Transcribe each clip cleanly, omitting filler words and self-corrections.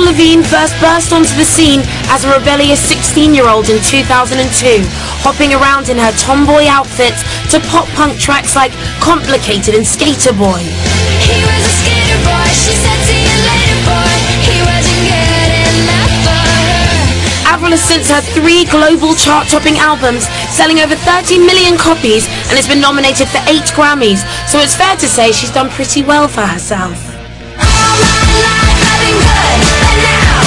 Avril Lavigne first burst onto the scene as a rebellious 16-year-old in 2002, hopping around in her tomboy outfits to pop-punk tracks like Complicated and Skater Boy. He was a skater boy, she said see you later boy, he wasn't good enough for her. Avril has since had 3 global chart-topping albums, selling over 30 million copies, and has been nominated for 8 Grammys, so it's fair to say she's done pretty well for herself. All my life I've been good, but now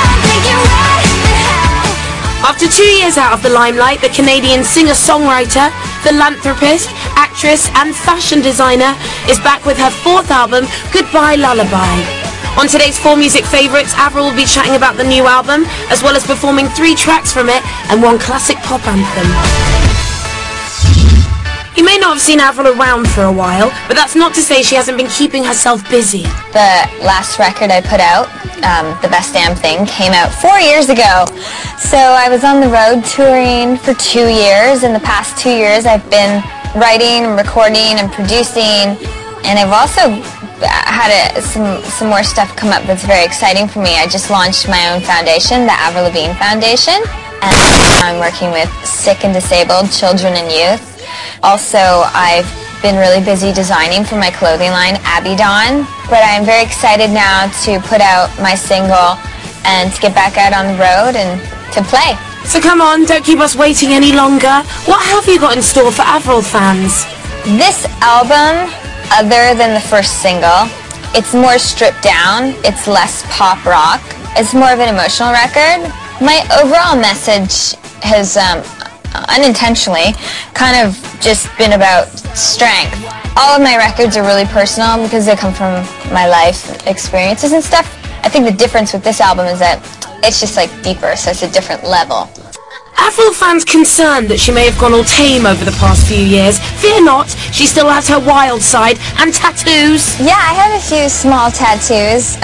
I'm thinking what the hell. After 2 years out of the limelight, the Canadian singer-songwriter, philanthropist, actress and fashion designer is back with her 4th album, Goodbye Lullaby. On today's 4Music Favourites, Avril will be chatting about the new album, as well as performing 3 tracks from it and 1 classic pop anthem. You may not have seen Avril around for a while, but that's not to say she hasn't been keeping herself busy. The last record I put out, The Best Damn Thing, came out 4 years ago. So I was on the road touring for 2 years. In the past 2 years I've been writing and recording and producing, and I've also had some more stuff come up that's very exciting for me. I just launched my own foundation, the Avril Lavigne Foundation, and I'm working with sick and disabled children and youth. Also, I've been really busy designing for my clothing line, Abbydon, but I'm very excited now to put out my single and to get back out on the road and to play. So come on, don't keep us waiting any longer. What have you got in store for Avril fans? This album, other than the first single, it's more stripped down, it's less pop rock, it's more of an emotional record. My overall message has unintentionally kind of just been about strength. All of my records are really personal because they come from my life experiences and stuff. I think the difference with this album is that it's just like deeper, so it's a different level. Avril fans concerned that she may have gone all tame over the past few years. Fear not, she still has her wild side and tattoos. Yeah, I have a few small tattoos,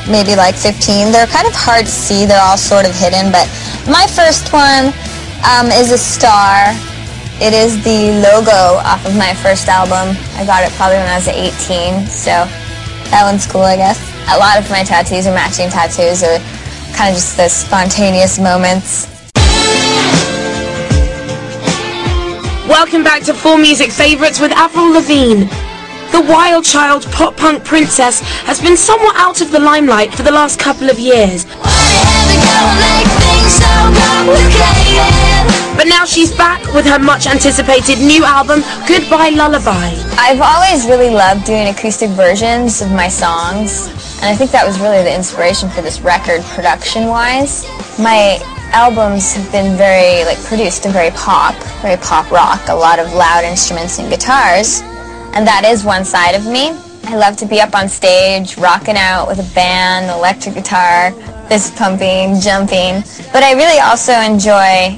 maybe like 15. They're kind of hard to see, they're all sort of hidden, but my first one is a star. It is the logo off of my first album. I got it probably when I was 18, so that one's cool, I guess. A lot of my tattoos are matching tattoos, or kind of just the spontaneous moments. Welcome back to 4Music Favourites with Avril Lavigne. The wild child pop-punk princess has been somewhat out of the limelight for the last couple of years. But now she's back with her much-anticipated new album, Goodbye Lullaby. I've always really loved doing acoustic versions of my songs, and I think that was really the inspiration for this record production-wise. My albums have been very produced and very pop rock, a lot of loud instruments and guitars, and that is one side of me. I love to be up on stage, rocking out with a band, electric guitar, fist pumping, jumping, but I really also enjoy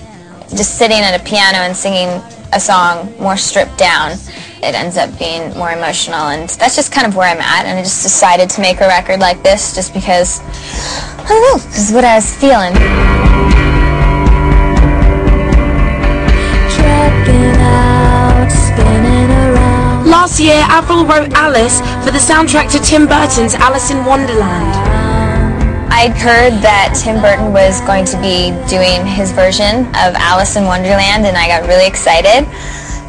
just sitting at a piano and singing a song more stripped down. It ends up being more emotional, and that's just kind of where I'm at, and I just decided to make a record like this just because, I don't know, this is what I was feeling. Last year, Avril wrote Alice for the soundtrack to Tim Burton's Alice in Wonderland. I'd heard that Tim Burton was going to be doing his version of Alice in Wonderland, and I got really excited.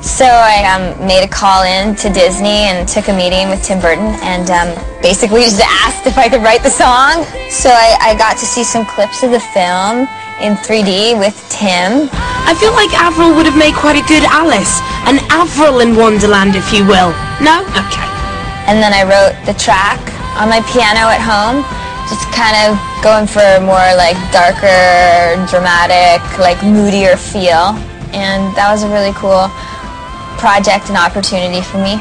So I made a call in to Disney and took a meeting with Tim Burton and basically just asked if I could write the song. So I got to see some clips of the film in 3D with Tim. I feel like Avril would have made quite a good Alice, an Avril in Wonderland, if you will. No? Okay. And then I wrote the track on my piano at home, just kind of going for a more darker, dramatic, moodier feel. And that was a really cool project and opportunity for me.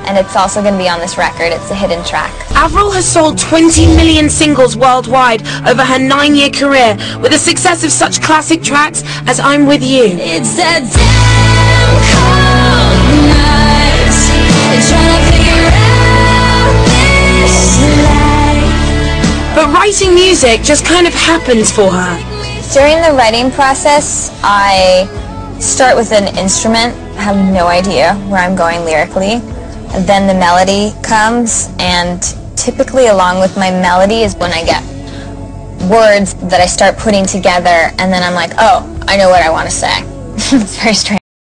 And it's also going to be on this record. It's a hidden track. Avril has sold 20 million singles worldwide over her 9-year career, with the success of such classic tracks as I'm With You. It's a damn cold night, trying to figure out this life. But writing music just kind of happens for her. During the writing process, I start with an instrument. I have no idea where I'm going lyrically. And then the melody comes, and to typically along with my melody is when I get words that I start putting together, and then I'm like, oh, I know what I want to say. It's very strange.